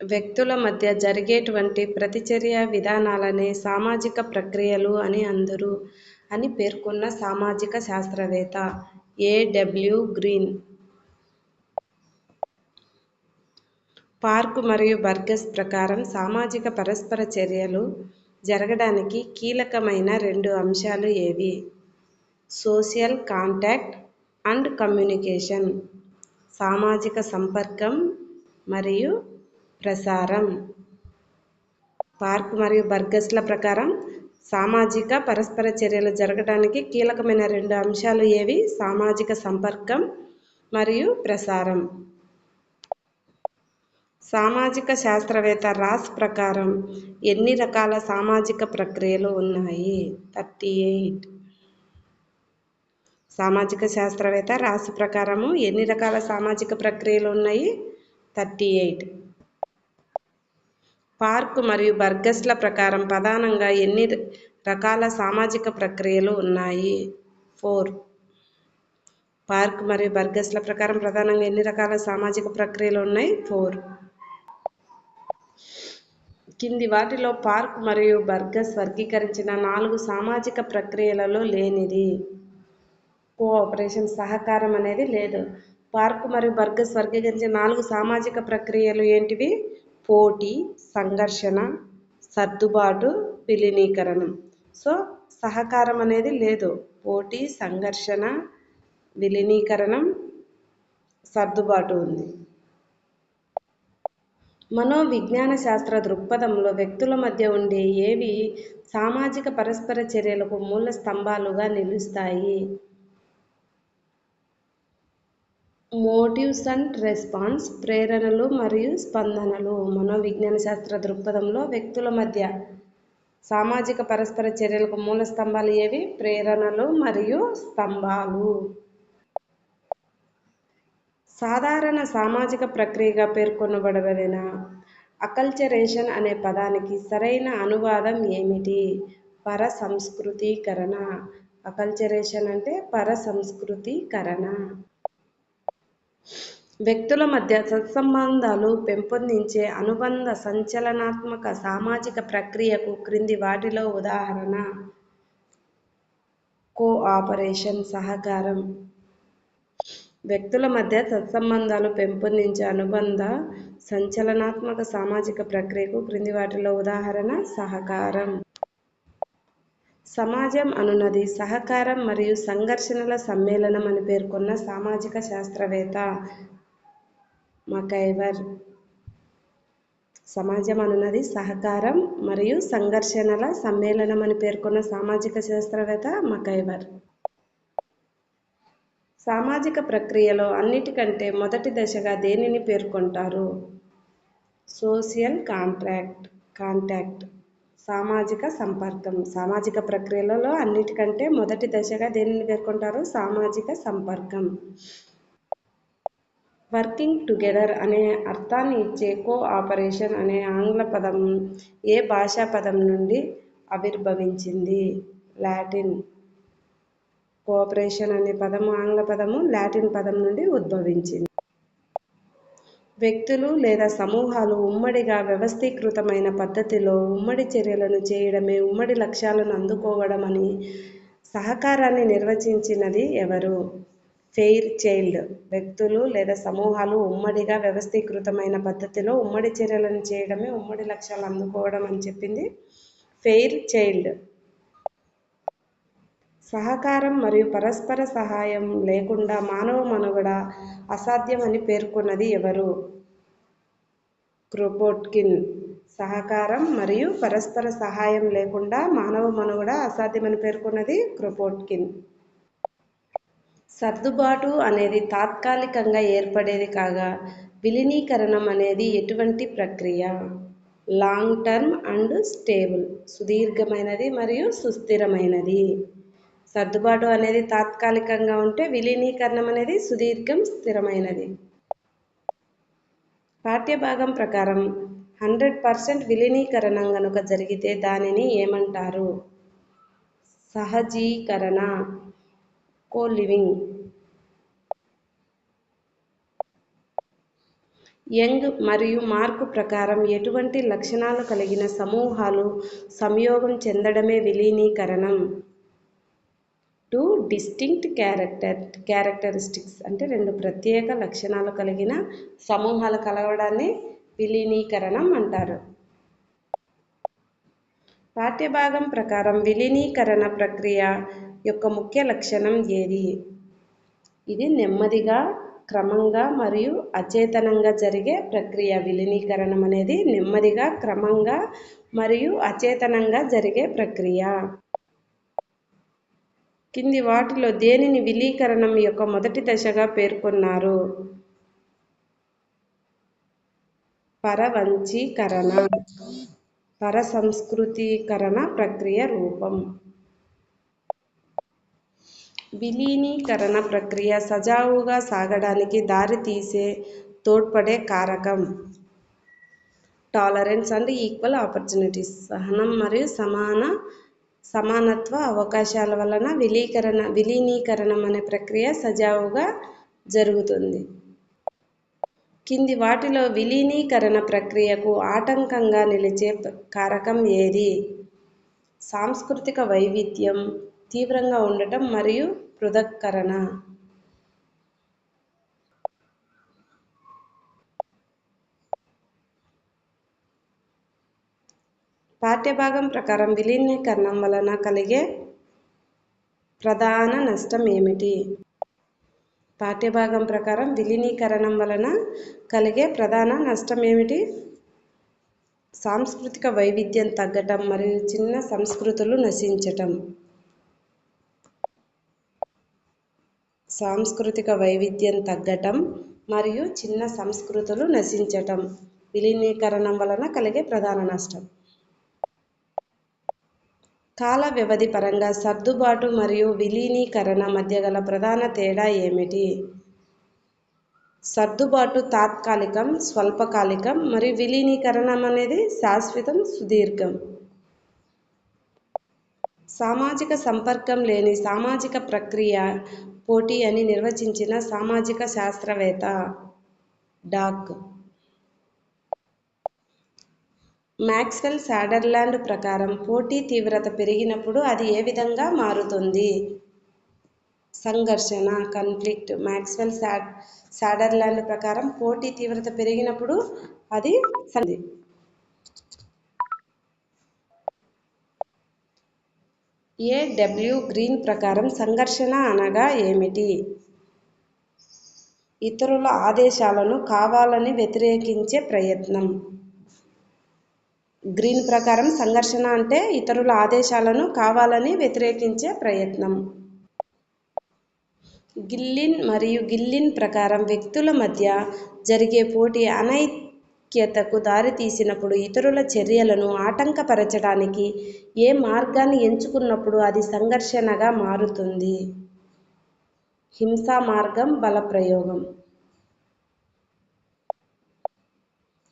వ్యక్తుల మధ్య జరిగేటువంటి ప్రతిచర్య విధానాలనే సామాజిక ప్రక్రియలు అని అందరు అని పేర్కొన్న సామాజిక శాస్త్రవేత్త ఏ.డబ్ల్యూ. గ్రీన్. పార్క్ మరియు బర్గెస్ ప్రకారం సామాజిక పరస్పర చర్యలు జరగడానికి కీలకమైన 2 అంశాలు ఏవి? Social contact and communication. సామాజిక సంపర్కం మరియు ప్రసారం. పార్క్ మరియు బర్గెస్ల ప్రకారం సామాజిక పరస్పర చర్యలు జరగడానికి కీలకమైన 2 అంశాలు ఏవి? సామాజిక సంపర్కం మరియు ప్రసారం. సామాజిక శాస్త్రవేత్త రాస్ ప్రకారం ఎన్ని రకాల సామాజిక ప్రక్రియలు ఉన్నాయి? 38. సామాజిక శాస్త్రవేత్త రాస్ ప్రకారము ఎన్ని రకాల సామాజిక ప్రక్రియలు ఉన్నాయి? 38. పార్క్ మరియు బర్గెస్ల ప్రకారం ప్రధానంగా ఎన్ని రకాల సామాజిక ప్రక్రియలు ఉన్నాయి? 4. పార్క్ మరియు బర్గెస్ల ప్రకారం ప్రధానంగా ఎన్ని రకాల సామాజిక ప్రక్రియలు ఉన్నాయి? 4. కింది వాటిలో పార్క్ మరియు బర్గెస్ వర్గీకరించిన 4 సామాజిక ప్రక్రియలలో లేనిది? కోఆపరేషన్, సహకారం అనేది లేదు. పార్క్ మరియు బర్గెస్ వర్గీకరించిన 4 సామాజిక ప్రక్రియలు ఏంటివి? పోటీ, సంఘర్షణ, సర్దుబాటు, విలీనీకరణం. సో సహకారం అనేది లేదు. పోటీ, సంఘర్షణ, విలీనీకరణం, సర్దుబాటు ఉంది. మనోవిజ్ఞాన శాస్త్ర దృక్పథంలో వ్యక్తుల మధ్య ఉండే ఏవి సామాజిక పరస్పర చర్యలకు మూల స్తంభాలుగా నిలుస్తాయి? Motifs and response. ప్రేరణలు మరియు స్పందనలు. మనోవిజ్ఞాన శాస్త్ర దృక్పథంలో వ్యక్తుల మధ్య సామాజిక పరస్పర చర్యలకు మూల స్తంభాలు ఏవి? ప్రేరణలు మరియు స్తంభాలు. సాధారణ సామాజిక ప్రక్రియగా పేర్కొనబడిన అకల్చరేషన్ అనే పదానికి సరైన అనువాదం ఏమిటి? పరసంస్కృతీకరణ. అకల్చరేషన్ అంటే పరసంస్కృతీకరణ. వ్యక్తుల మధ్య సత్సంబంధాలు పెంపొందించే అనుబంధ సంచలనాత్మక సామాజిక ప్రక్రియకు క్రింది వాటిలో ఉదాహరణ? కోఆపరేషన్, సహకారం. వ్యక్తుల మధ్య సత్సంబంధాలు పెంపొందించే అనుబంధ సంచలనాత్మక సామాజిక ప్రక్రియకు క్రింది వాటిలో ఉదాహరణ? సహకారం. సమాజం అనునది సహకారం మరియు సంఘర్షణల సమ్మేళనం అని పేర్కొన్న సామాజిక శాస్త్రవేత్త? మకైవర్. సమాజం అనునది సహకారం మరియు సంఘర్షణల సమ్మేళనం అని పేర్కొన్న సామాజిక శాస్త్రవేత్త? మకైవర్. సామాజిక ప్రక్రియలో అన్నిటికంటే మొదటి దశగా దేనిని పేర్కొంటారు? Social contact. సామాజిక సంపర్కం. సామాజిక ప్రక్రియలలో అన్నిటికంటే మొదటి దశగా దేనిని పేర్కొంటారు? సామాజిక సంపర్కం. వర్కింగ్ టుగెదర్ అనే అర్థాన్ని ఇచ్చే కోఆపరేషన్ అనే ఆంగ్ల పదం ఏ భాషా పదం నుండి ఆవిర్భవించింది? లాటిన్. కోఆపరేషన్ అనే పదము ఆంగ్ల పదము లాటిన్ పదం నుండి ఉద్భవించింది. వ్యక్తులు లేదా సమూహాలు ఉమ్మడిగా వ్యవస్థీకృతమైన పద్ధతిలో ఉమ్మడి చర్యలను చేయడమే ఉమ్మడి లక్ష్యాలను అందుకోవడం అని సహకారాన్ని నిర్వచించినది ఎవరు? Fair child. వ్యక్తులు లేదా సమూహాలు ఉమ్మడిగా వ్యవస్థీకృతమైన పద్ధతిలో ఉమ్మడి చర్యలను చేయడమే ఉమ్మడి లక్ష్యాలు అందుకోవడం అని చెప్పింది ఫెయిర్ చైల్డ్. సహకారం మరియు పరస్పర సహాయం లేకుండా మానవ మనుగడ అసాధ్యం అని పేర్కొన్నది ఎవరు? క్రొపోట్కిన్. సహకారం మరియు పరస్పర సహాయం లేకుండా మానవ మనుగడ అసాధ్యమని పేర్కొన్నది క్రొపోట్కిన్. సర్దుబాటు అనేది తాత్కాలికంగా ఏర్పడేది కాగా విలీనీకరణం అనేది ఎటువంటి ప్రక్రియ? Long term and stable. సుదీర్ఘమైనది మరియు సుస్థిరమైనది. సర్దుబాటు అనేది తాత్కాలికంగా ఉంటే విలీనీకరణం అనేది సుదీర్ఘం, స్థిరమైనది. పాఠ్యభాగం ప్రకారం 100% విలీనీకరణం గనుక జరిగితే దానిని ఏమంటారు? సహజీకరణ, కోలివింగ్. యంగ్ మరియు మార్క్ ప్రకారం ఎటువంటి లక్షణాలు కలిగిన సమూహాలు సంయోగం చెందడమే విలీనీకరణం. 2 డిస్టింక్ట్ క్యారెక్టరిస్టిక్స్ అంటే 2 ప్రత్యేక లక్షణాలు కలిగిన సమూహాలు కలవడాన్ని విలీనీకరణం అంటారు. పాఠ్యభాగం ప్రకారం విలీనీకరణ ప్రక్రియ యొక్క ముఖ్య లక్షణం ఏది? ఇది నెమ్మదిగా, క్రమంగా మరియు అచేతనంగా జరిగే ప్రక్రియ. విలీనీకరణం అనేది నెమ్మదిగా, క్రమంగా మరియు అచేతనంగా జరిగే ప్రక్రియ. కింది వాటిలో దేనిని విలీకరణం యొక్క మొదటి దశగా పేర్కొన్నారు? పరవంచీకరణ, పరసంస్కృతీకరణ ప్రక్రియ రూపం. విలీనీకరణ ప్రక్రియ సజావుగా సాగడానికి దారితీసే తోడ్పడే కారకం. టాలరెన్స్ అండ్ ఈక్వల్ ఆపర్చునిటీస్, సహనం మరియు సమానత్వ అవకాశాల వలన విలీనీకరణం అనే ప్రక్రియ సజావుగా జరుగుతుంది. కింది వాటిలో విలీనీకరణ ప్రక్రియకు ఆటంకంగా నిలిచే కారకం ఏది? సాంస్కృతిక వైవిధ్యం, తీవ్రంగా ఉండటం మరియు పృథక్కరణ. పాఠ్యభాగం ప్రకారం విలీనీకరణం వలన కలిగే ప్రధాన నష్టం ఏమిటి? పాఠ్యభాగం ప్రకారం విలీనీకరణం వలన కలిగే ప్రధాన నష్టం ఏమిటి? సాంస్కృతిక వైవిధ్యం తగ్గటం మరియు చిన్న సంస్కృతులు నశించటం. సాంస్కృతిక వైవిధ్యం తగ్గటం మరియు చిన్న సంస్కృతులు నశించటం విలీనీకరణం వలన కలిగే ప్రధాన నష్టం. కాల వ్యవధి పరంగా సర్దుబాటు మరియు విలీనీకరణ మధ్య గల ప్రధాన తేడా ఏమిటి? సర్దుబాటు తాత్కాలికం, స్వల్పకాలికం మరియు విలీనీకరణం అనేది శాశ్వతం, సుదీర్ఘం. సామాజిక సంపర్కం లేని సామాజిక ప్రక్రియ పోటీ అని నిర్వచించిన సామాజిక శాస్త్రవేత్త డాక్. మ్యాక్స్వెల్ సాడర్లాండ్ ప్రకారం పోటీ తీవ్రత పెరిగినప్పుడు అది ఏ విధంగా మారుతుంది? సంఘర్షణ, కాన్ఫ్లిక్ట్. మ్యాక్స్వెల్ సాడర్లాండ్ ప్రకారం పోటీ తీవ్రత పెరిగినప్పుడు అది A.W. గ్రీన్ ప్రకారం సంఘర్షణ అనగా ఏమిటి? ఇతరుల ఆదేశాలను కావాలని వ్యతిరేకించే ప్రయత్నం. గ్రీన్ ప్రకారం సంఘర్షణ అంటే ఇతరుల ఆదేశాలను కావాలని వ్యతిరేకించే ప్రయత్నం. గిల్లిన్ ప్రకారం వ్యక్తుల మధ్య జరిగే పోటీ అనైక్యతకు దారితీసినప్పుడు, ఇతరుల చర్యలను ఆటంకపరచడానికి ఏ మార్గాన్ని ఎంచుకున్నప్పుడు అది సంఘర్షణగా మారుతుంది? హింసా మార్గం, బలప్రయోగం.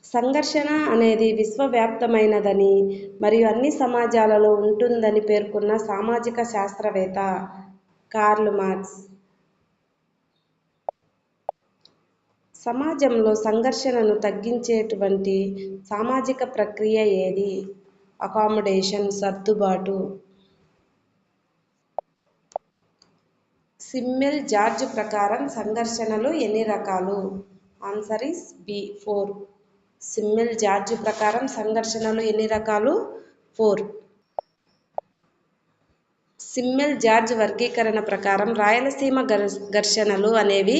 సంఘర్షణ అనేది విశ్వవ్యాప్తమైనదని మరియు అన్ని సమాజాలలో ఉంటుందని పేర్కొన్న సామాజిక శాస్త్రవేత్త కార్ల్ మార్క్స్. సమాజంలో సంఘర్షణను తగ్గించేటువంటి సామాజిక ప్రక్రియ ఏది? అకామిడేషన్, సర్దుబాటు. సిమ్మెల్ జార్జ్ ప్రకారం సంఘర్షణలు ఎన్ని రకాలు? Answer is B, 4. Simmel George ప్రకారం సంఘర్షణలు ఎన్ని రకాలు? 4. సిమ్మెల్ జార్జ్ వర్గీకరణ ప్రకారం రాయలసీమ ఘర్షణలు అనేవి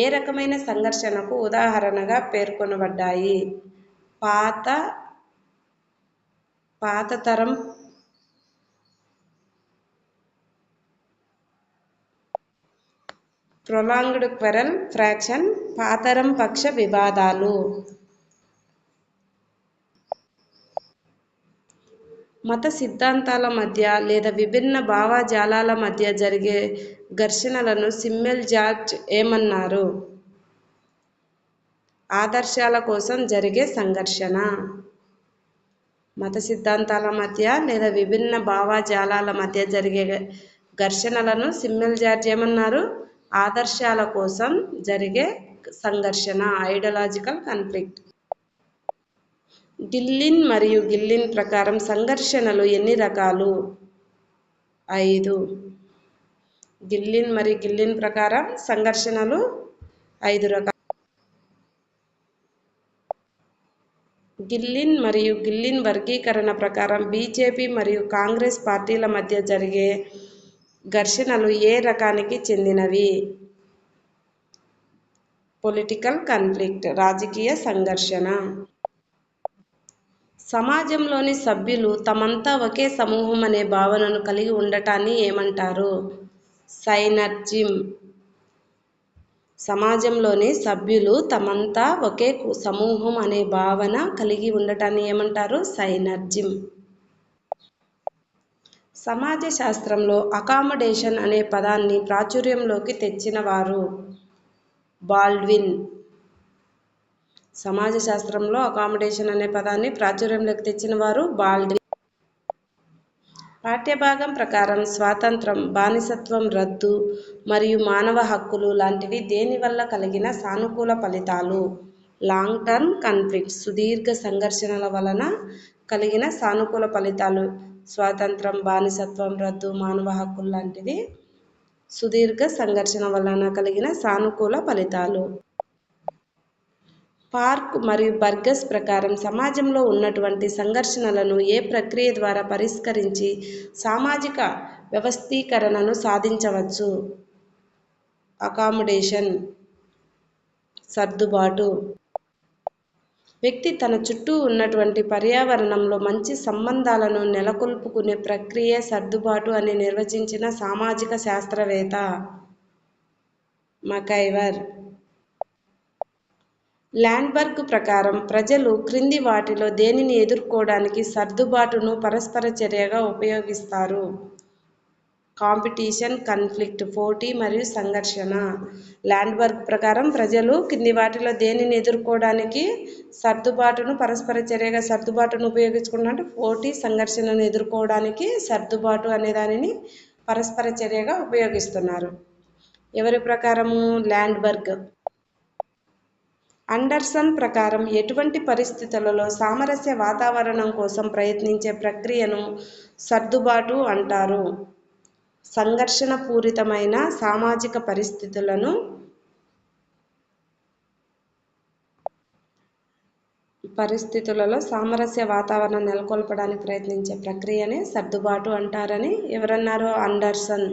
ఏ రకమైన సంఘర్షణకు ఉదాహరణగా పేర్కొనబడ్డాయి? పాతతరం ప్రొలాంగ్డ్ క్వెరల్ ఫ్రాక్షన్, పాతరం పక్ష వివాదాలు. మత సిద్ధాంతాల మధ్య లేదా విభిన్న భావజాలాల మధ్య జరిగే ఘర్షణలను సిమ్మెల్ జార్జ్ ఏమన్నారు? ఆదర్శాల కోసం జరిగే సంఘర్షణ. మత సిద్ధాంతాల మధ్య లేదా విభిన్న భావజాలాల మధ్య జరిగే ఘర్షణలను సిమ్మెల్ జార్జ్ ఏమన్నారు? ఆదర్శాల కోసం జరిగే సంఘర్షణ, ఐడియాలజికల్ కాన్ఫ్లిక్ట్. గిల్లిన్ మరియు గిల్లిన్ ప్రకారం సంఘర్షణలు ఎన్ని రకాలు? 5. గిల్లిన్ మరియు గిల్లిన్ ప్రకారం సంఘర్షణలు 5 రకాలు. గిల్లిన్ మరియు గిల్లిన్ వర్గీకరణ ప్రకారం బీజేపీ మరియు కాంగ్రెస్ పార్టీల మధ్య జరిగే ఘర్షణలు ఏ రకానికి చెందినవి? పొలిటికల్ కాన్ఫ్లిక్ట్, రాజకీయ సంఘర్షణ. సమాజంలోని సభ్యులు తమంతా ఒకే సమూహం అనే భావనను కలిగి ఉండటాన్ని ఏమంటారు? సైనర్జిమ్. సమాజంలోని సభ్యులు తమంతా ఒకే సమూహం అనే భావన కలిగి ఉండటాన్ని ఏమంటారు? సైనర్జిమ్. సమాజ శాస్త్రంలో అకామిడేషన్ అనే పదాన్ని ప్రాచుర్యంలోకి తెచ్చిన వారు? బాల్డ్విన్. సమాజ శాస్త్రంలో అకామిడేషన్ అనే పదాన్ని ప్రాచుర్యంలోకి తెచ్చిన వారు బాల్డ్విన్. పాఠ్యభాగం ప్రకారం స్వాతంత్రం, బానిసత్వం రద్దు మరియు మానవ హక్కులు లాంటివి దేని వల్ల కలిగిన సానుకూల ఫలితాలు? లాంగ్ టర్మ్ కాన్ఫ్లిక్ట్, సుదీర్ఘ సంఘర్షణల వలన కలిగిన సానుకూల ఫలితాలు. స్వాతంత్రం, బానిసత్వం రద్దు, మానవ హక్కులు లాంటివి సుదీర్ఘ సంఘర్షణ వలన కలిగిన సానుకూల ఫలితాలు. పార్క్ మరియు బర్గస్ ప్రకారం సమాజంలో ఉన్నటువంటి సంఘర్షణలను ఏ ప్రక్రియ ద్వారా పరిష్కరించి సామాజిక వ్యవస్థీకరణను సాధించవచ్చు? అకామిడేషన్, సర్దుబాటు. వ్యక్తి తన చుట్టూ ఉన్నటువంటి పర్యావరణంలో మంచి సంబంధాలను నెలకొల్పుకునే ప్రక్రియే సర్దుబాటు అని నిర్వచించిన సామాజిక శాస్త్రవేత్త? మకైవర్. ల్యాండ్బర్గ్ ప్రకారం ప్రజలు క్రింది వాటిలో దేనిని ఎదుర్కోవడానికి సర్దుబాటును పరస్పర చర్యగా ఉపయోగిస్తారు? కాంపిటీషన్, కాన్ఫ్లిక్ట్, పోటీ మరియు సంఘర్షణ. ల్యాండ్బర్గ్ ప్రకారం ప్రజలు కింది వాటిలో దేనిని ఎదుర్కోవడానికి సర్దుబాటును పరస్పర చర్యగా సర్దుబాటును ఉపయోగించుకుంటారంటే పోటీ, సంఘర్షణను ఎదుర్కోవడానికి సర్దుబాటు అనే దానిని పరస్పర చర్యగా ఉపయోగిస్తున్నారు. ఎవరి ప్రకారము? ల్యాండ్బర్గ్. అండర్సన్ ప్రకారం ఎటువంటి పరిస్థితులలో సామరస్య వాతావరణం కోసం ప్రయత్నించే ప్రక్రియను సర్దుబాటు అంటారు? సంఘర్షణ పూరితమైన సామాజిక పరిస్థితులలో సామరస్య వాతావరణం నెలకొల్పడానికి ప్రయత్నించే ప్రక్రియనే సర్దుబాటు అంటారని ఎవరన్నారు? అండర్సన్.